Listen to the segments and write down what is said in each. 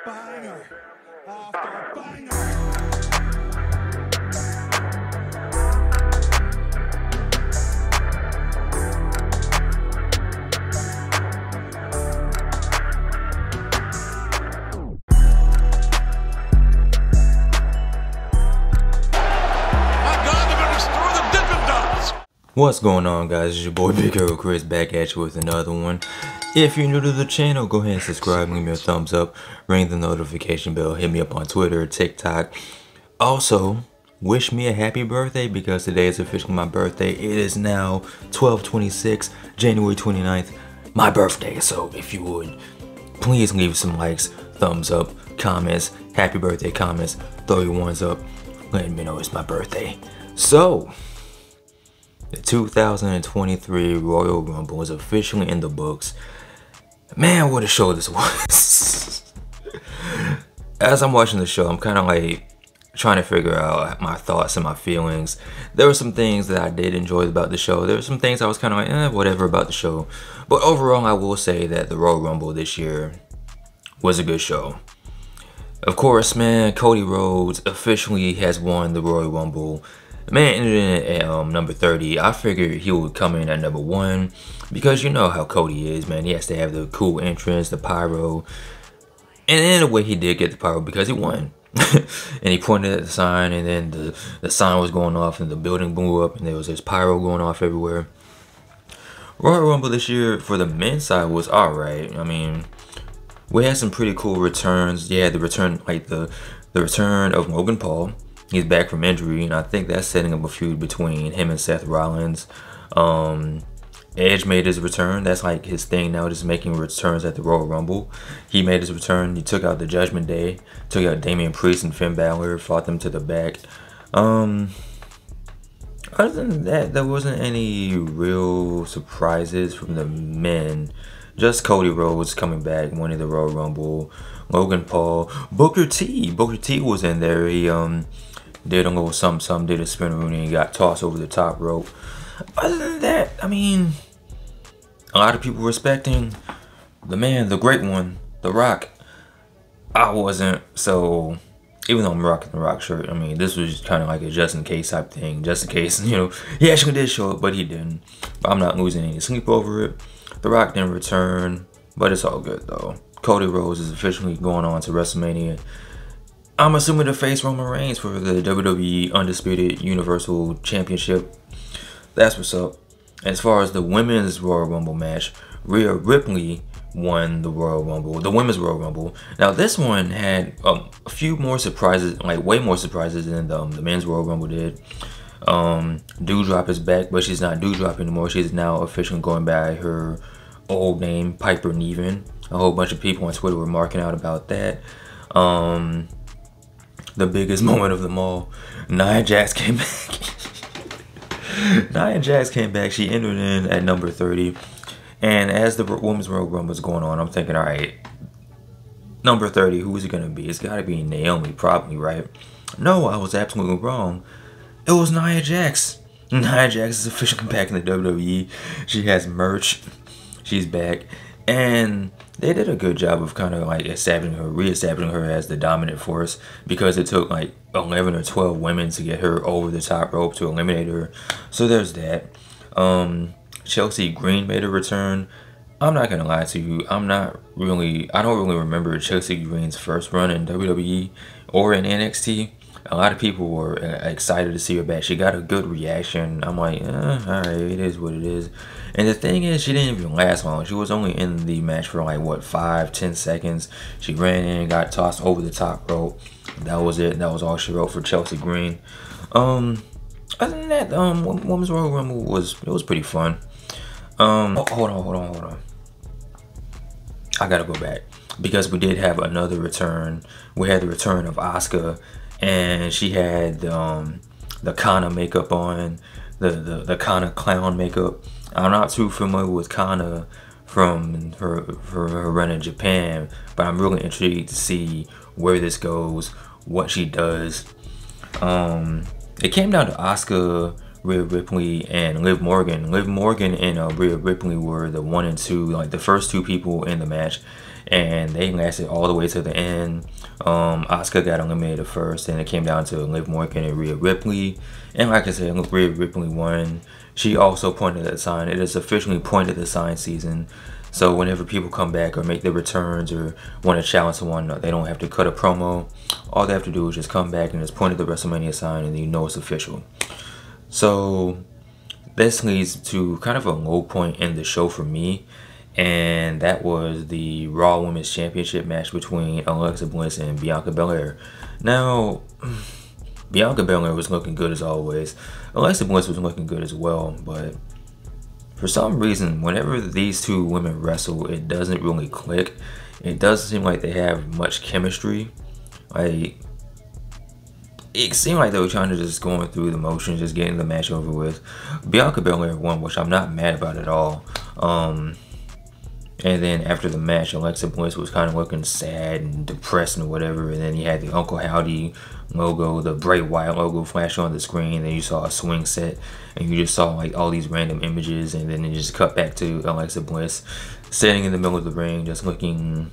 Banger after banger. What's going on, guys? It's your boy Big Hero Chris back at you with another one. If you're new to the channel, go ahead and subscribe, leave me a thumbs up, ring the notification bell, hit me up on Twitter, TikTok. Also, wish me a happy birthday because today is officially my birthday. It is now 12/26, January 29th, my birthday. So if you would, please leave some likes, thumbs up, comments, happy birthday comments, throw your ones up, letting me know it's my birthday. So, the 2023 Royal Rumble is officially in the books. Man, what a show this was. As I'm watching the show, I'm kind of like trying to figure out my thoughts and my feelings. There were some things that I did enjoy about the show. There were some things I was kind of like, whatever about the show. But overall, I will say that the Royal Rumble this year was a good show. Of course, man, Cody Rhodes officially has won the Royal Rumble. Man ended in at number 30. I figured he would come in at number 1 because you know how Cody is, man. He has to have the cool entrance, the pyro. And in a way, he did get the pyro because he won. And he pointed at the sign, and then the sign was going off, and the building blew up, and there was this pyro going off everywhere. Royal Rumble this year for the men's side was alright. I mean, we had some pretty cool returns. Yeah, the return, like the return of Logan Paul. He's back from injury, and I think that's setting up a feud between him and Seth Rollins. Edge made his return. That's like his thing now, just making returns at the Royal Rumble. He made his return. He took out the Judgment Day, took out Damian Priest and Finn Balor, fought them to the back. Other than that, there wasn't any real surprises from the men. Just Cody Rhodes coming back, winning the Royal Rumble. Logan Paul, Booker T was in there. He did a little something, did a spin Rooney, and got tossed over the top rope. Other than that, I mean, a lot of people respecting the man, the great one, The Rock. I wasn't, so even though I'm rocking the Rock shirt, I mean, this was kind of like a just in case type thing, just in case, you know, he actually did show up, but he didn't. But I'm not losing any sleep over it. The Rock didn't return, but it's all good though. Cody Rhodes is officially going on to WrestleMania. I'm assuming to face Roman Reigns for the WWE Undisputed Universal Championship. That's what's up. As far as the women's Royal Rumble match, Rhea Ripley won the Royal Rumble, the women's Royal Rumble. Now this one had a few more surprises, like way more surprises than the men's Royal Rumble did. Doudrop is back, but she's not Doudrop anymore. She's now officially going by her old name, Piper Niven. A whole bunch of people on Twitter were marking out about that. The biggest moment of them all, Nia Jax came back. Nia Jax came back. She entered in at number 30. And as the Women's Royal Rumble was going on, I'm thinking, all right, number 30, who is it going to be? It's got to be Naomi, probably, right? No, I was absolutely wrong. It was Nia Jax. Nia Jax is officially back in the WWE. She has merch. She's back. And they did a good job of kind of like reestablishing her as the dominant force, because it took like 11 or 12 women to get her over the top rope to eliminate her. So there's that. Chelsea Green made a return. I'm not gonna lie to you, I don't really remember Chelsea Green's first run in WWE or in NXT. A lot of people were excited to see her back. She got a good reaction. I'm like, alright, it is what it is. And the thing is, she didn't even last long. She was only in the match for like, what, 5-10 seconds. She ran in and got tossed over the top rope. That was it. That was all she wrote for Chelsea Green. Other than that, Women's Royal Rumble was pretty fun. Hold on. I gotta go back, because we did have another return. We had the return of Asuka, and she had the Kana makeup on, the Kana clown makeup. I'm not too familiar with Kana from her run in Japan, but I'm really intrigued to see where this goes, what she does. It came down to Asuka Rhea Ripley and Liv Morgan. Liv Morgan and Rhea Ripley were the 1 and 2, like the first 2 people in the match, and they lasted all the way to the end. Asuka got eliminated first, and it came down to Liv Morgan and Rhea Ripley. And like I said, Rhea Ripley won. She also pointed at the sign. It is officially pointed the sign season. So whenever people come back or make their returns or want to challenge someone, they don't have to cut a promo. All they have to do is just come back and just point at the WrestleMania sign, and you know it's official. So this leads to kind of a low point in the show for me, and that was the Raw Women's Championship match between Alexa Bliss and Bianca Belair. Now, Bianca Belair was looking good as always. Alexa Bliss was looking good as well, but for some reason, whenever these 2 women wrestle, it doesn't really click. It doesn't seem like they have much chemistry. Like, it seemed like they were trying to just going through the motions, just getting the match over with. Bianca Belair won, which I'm not mad about at all. And then after the match, Alexa Bliss was kind of looking sad and depressed and whatever. And then you had the Uncle Howdy logo, the Bray Wyatt logo flash on the screen. Then you saw a swing set, and you just saw like all these random images. And then it just cut back to Alexa Bliss sitting in the middle of the ring, just looking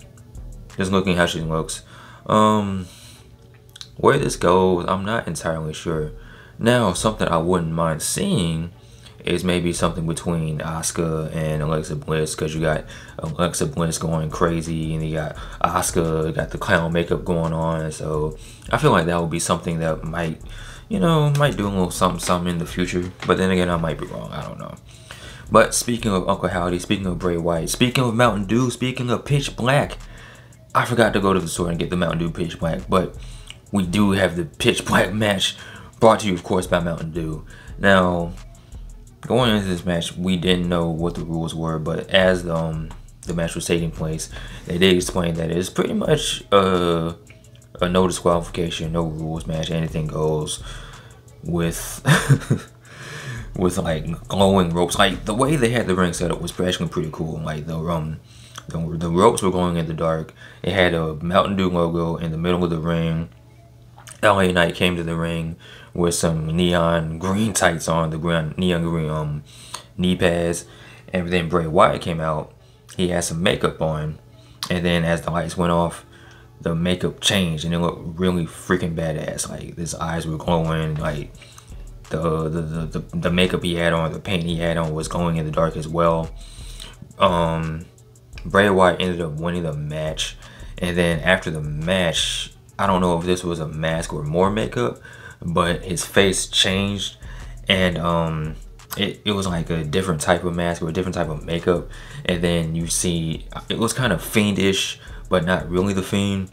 how she looks. Where this goes, I'm not entirely sure. Now, something I wouldn't mind seeing is maybe something between Asuka and Alexa Bliss, because you got Alexa Bliss going crazy, and you got Asuka got the clown makeup going on. So I feel like that would be something that might do a little something in the future. But then again, I might be wrong. I don't know. But speaking of Uncle Howdy, speaking of Bray Wyatt, speaking of Mountain Dew, speaking of Pitch Black, I forgot to go to the store and get the Mountain Dew Pitch Black, but we do have the Pitch Black match, brought to you, of course, by Mountain Dew. Now, going into this match, we didn't know what the rules were, but as the match was taking place, they did explain that it's pretty much a no disqualification, no rules match, anything goes with with like glowing ropes. Like the way they had the ring set up was actually pretty cool. Like the ropes were glowing in the dark. It had a Mountain Dew logo in the middle of the ring. LA Knight came to the ring with some neon green tights on, the neon green knee pads, and then Bray Wyatt came out. He had some makeup on, and then as the lights went off, the makeup changed and it looked really freaking badass. Like his eyes were glowing, like the makeup he had on, the paint he had on was glowing in the dark as well. Bray Wyatt ended up winning the match, and then after the match, I don't know if this was a mask or more makeup, but his face changed, and it was like a different type of mask or a different type of makeup. And then you see it was kind of fiendish, but not really the Fiend.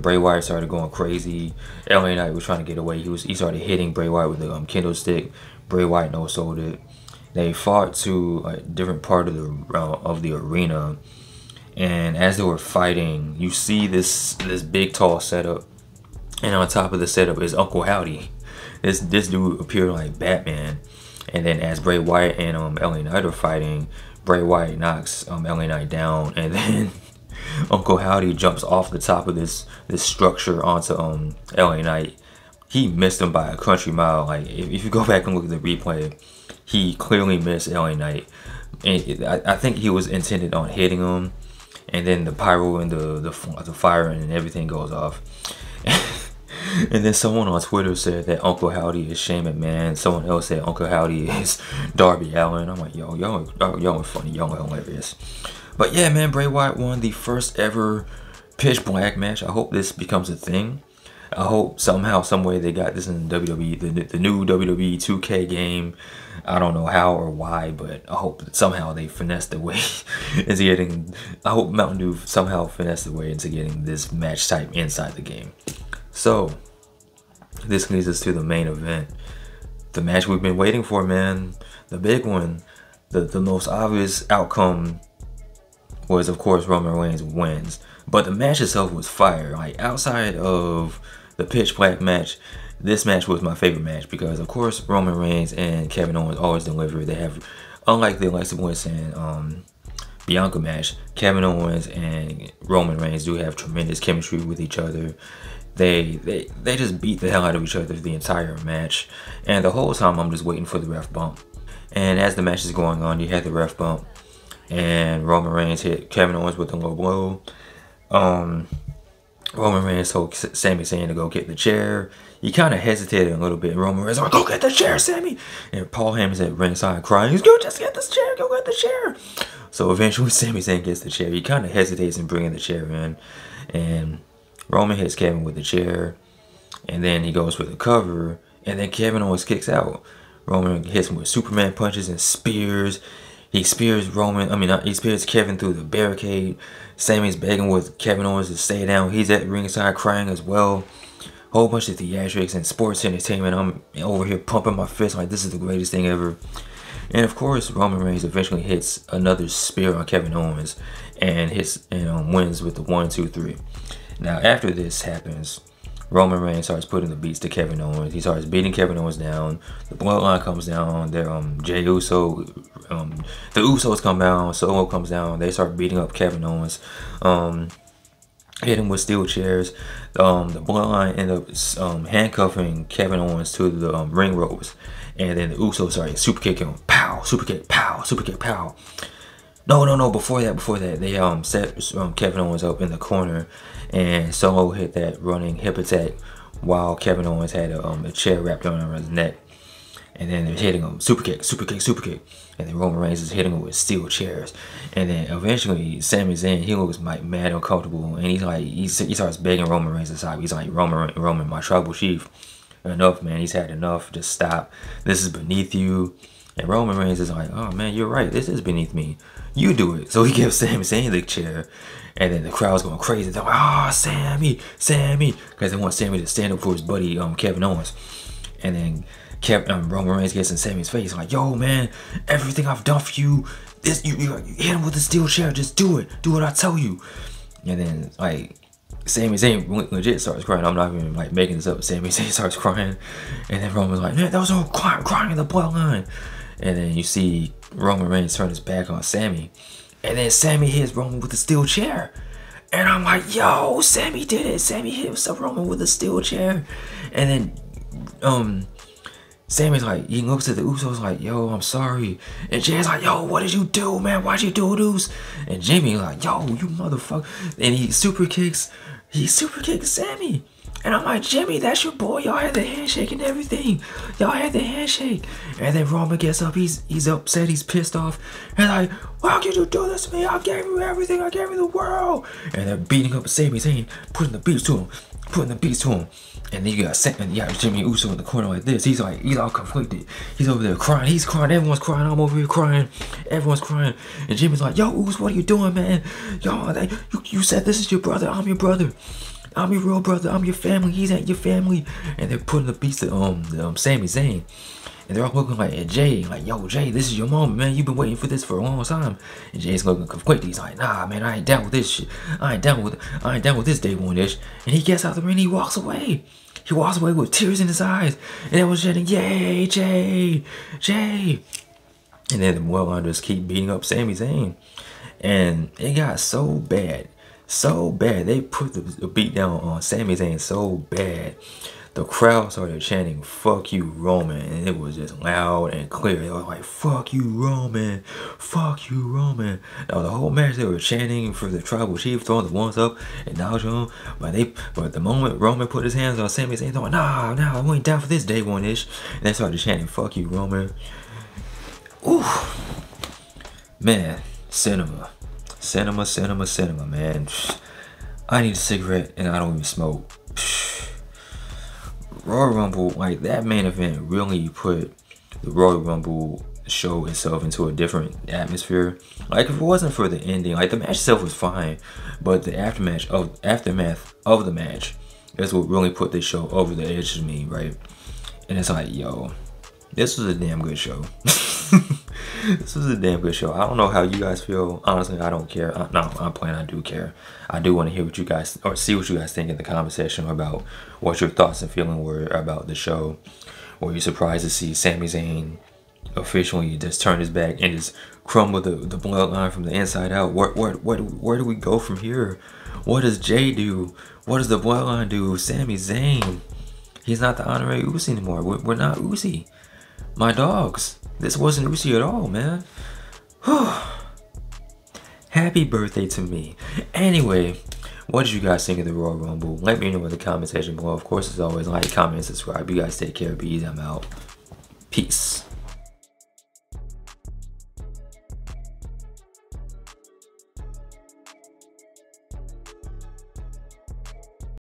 Bray Wyatt started going crazy. LA Knight was trying to get away. He started hitting Bray Wyatt with the kendo stick. Bray Wyatt no-sold it. They fought to a different part of the arena. And as they were fighting, you see this big tall setup, and on top of the setup is Uncle Howdy. This dude appeared like Batman. And then as Bray Wyatt and LA Knight are fighting, Bray Wyatt knocks LA Knight down, and then Uncle Howdy jumps off the top of this structure onto LA Knight. He missed him by a country mile. Like if you go back and look at the replay, he clearly missed LA Knight. And I think he was intended on hitting him. And then the pyro and the fire and everything goes off. And then someone on Twitter said that Uncle Howdy is Shane McMahon. Someone else said Uncle Howdy is Darby Allin. I'm like, y'all are funny. Y'all are hilarious. But yeah, man, Bray Wyatt won the first ever Pitch Black match. I hope this becomes a thing. I hope somehow, some way they got this in WWE, the new WWE 2K game. I don't know how or why, but I hope that somehow they finessed their way into getting. I hope Mountain Dew somehow finessed their way into getting this match type inside the game. So this leads us to the main event, the match we've been waiting for, man. The big one, the most obvious outcome was, of course, Roman Reigns wins. But the match itself was fire. Like outside of the Pitch Black match, this match was my favorite match because, of course, Roman Reigns and Kevin Owens always deliver. They have, unlike the Alexa Bliss and Bianca match, Kevin Owens and Roman Reigns do have tremendous chemistry with each other. They just beat the hell out of each other the entire match, and the whole time I'm just waiting for the ref bump. And as the match is going on, you had the ref bump, and Roman Reigns hit Kevin Owens with a low blow. Roman Reigns told Sami Zayn to go get the chair. He kind of hesitated a little bit. Roman Reigns was like, go get the chair, Sami. And Paul Heyman's at ringside crying, go just get this chair, go get the chair. So eventually Sami Zayn gets the chair. He kind of hesitates in bringing the chair in. And Roman hits Kevin with the chair. And then he goes for the cover. And then Kevin Owens kicks out. Roman hits him with Superman punches and spears. He spears he spears Kevin through the barricade. Sami's begging with Kevin Owens to stay down. He's at ringside crying as well. Whole bunch of theatrics and sports entertainment. I'm over here pumping my fist like this is the greatest thing ever. And of course, Roman Reigns eventually hits another spear on Kevin Owens and wins with the 1, 2, 3. Now after this happens, Roman Reigns starts putting the beats to Kevin Owens. He starts beating Kevin Owens down. The Bloodline comes down. Jey Uso, the Usos come down. Solo comes down. They start beating up Kevin Owens. Hit him with steel chairs. The Bloodline end up handcuffing Kevin Owens to the ring ropes. And then the Usos started super kicking him. Pow, super kick, pow, super kick, pow. No. Before that, they set Kevin Owens up in the corner, and Solo hit that running hip attack while Kevin Owens had a chair wrapped around his neck. And then they're hitting him super kick, and then Roman Reigns is hitting him with steel chairs. And then eventually Sami Zayn, he looks like mad uncomfortable, and he starts begging Roman Reigns to stop. He's like, Roman, my tribal chief, enough, man. He's had enough. Just stop. This is beneath you. And Roman Reigns is like, oh man, you're right. This is beneath me. You do it. So he gives Sami Zayn the chair. And then the crowd's going crazy. They're like, Sami. Because they want Sami to stand up for his buddy, Kevin Owens. And then Roman Reigns gets in Sami's face. Like, yo, man, everything I've done for you, you hit him with a steel chair. Just do it. Do what I tell you. And then, like, Sami Zayn legit starts crying. I'm not even like making this up. Sami Zayn starts crying. And then Roman's like, man, that was all crying in the Bloodline. And then you see Roman Reigns turn his back on Sami. And then Sami hits Roman with a steel chair. And I'm like, yo, Sami did it. Sami hit Roman with a steel chair. And then Sami's like, he looks at the Usos like, yo, I'm sorry. And Jay's like, yo, what did you do, man? Why'd you do this? And Jimmy's like, yo, you motherfucker. And he super kicks Sami. And I'm like, Jimmy, that's your boy. Y'all had the handshake and everything. Y'all had the handshake. And then Roman gets up. He's upset. He's pissed off. And like, why could you do this to me? I gave you everything. I gave you the world. And they're beating up Sami Zayn, putting the beats to him. And then you got Jimmy Uso in the corner like this. He's all conflicted. He's over there crying. He's crying. Everyone's crying. I'm over here crying. Everyone's crying. And Jimmy's like, yo, Uso, what are you doing, man? Yo, you said this is your brother. I'm your brother. I'm your real brother. I'm your family. He's at your family. And they're putting the beats to Sami Zayn. And they're all looking like at Jay, like, yo, Jay, this is your moment, man. You've been waiting for this for a long time. And Jay's looking conflicted. He's like, nah, man, I ain't down with this shit. I ain't down with this day one ish. And he gets out the ring and he walks away. He walks away with tears in his eyes. And everyone's chanting, yay, Jay. And then the Bloodline just keep beating up Sami Zayn. And it got so bad. They put the beat down on Sami Zayn so bad. The crowd started chanting, fuck you, Roman. And it was just loud and clear. They were like, fuck you, Roman. Fuck you, Roman. Now, the whole match, they were chanting for the tribal chief, throwing the ones up and dodging him. But the moment Roman put his hands on Sami Zayn, they were like, nah, I ain't down for this day one-ish. And they started chanting, fuck you, Roman. Ooh. Man, cinema, man. I need a cigarette and I don't even smoke. Royal Rumble, like, that main event really put the Royal Rumble show itself into a different atmosphere. Like, if it wasn't for the ending, like, the match itself was fine, but the aftermath of the match is what really put this show over the edge to me, right? And it's like, yo, this was a damn good show. This was a damn good show. I don't know how you guys feel. Honestly, I don't care. I'm playing. I do care. I do want to hear what you guys, or see what you guys think in the comment section about what your thoughts and feelings were about the show. Were you surprised to see Sami Zayn officially just turn his back and just crumble the Bloodline from the inside out? Where do we go from here? What does Jay do? What does the Bloodline do? Sami Zayn. He's not the honorary Uzi anymore. We're not Uzi. My dogs. This wasn't Uzi at all, man. Happy birthday to me. Anyway, what did you guys think of the Royal Rumble? Let me know in the comment section below. Of course, as always, like, comment, and subscribe. You guys take care. Be easy. I'm out. Peace.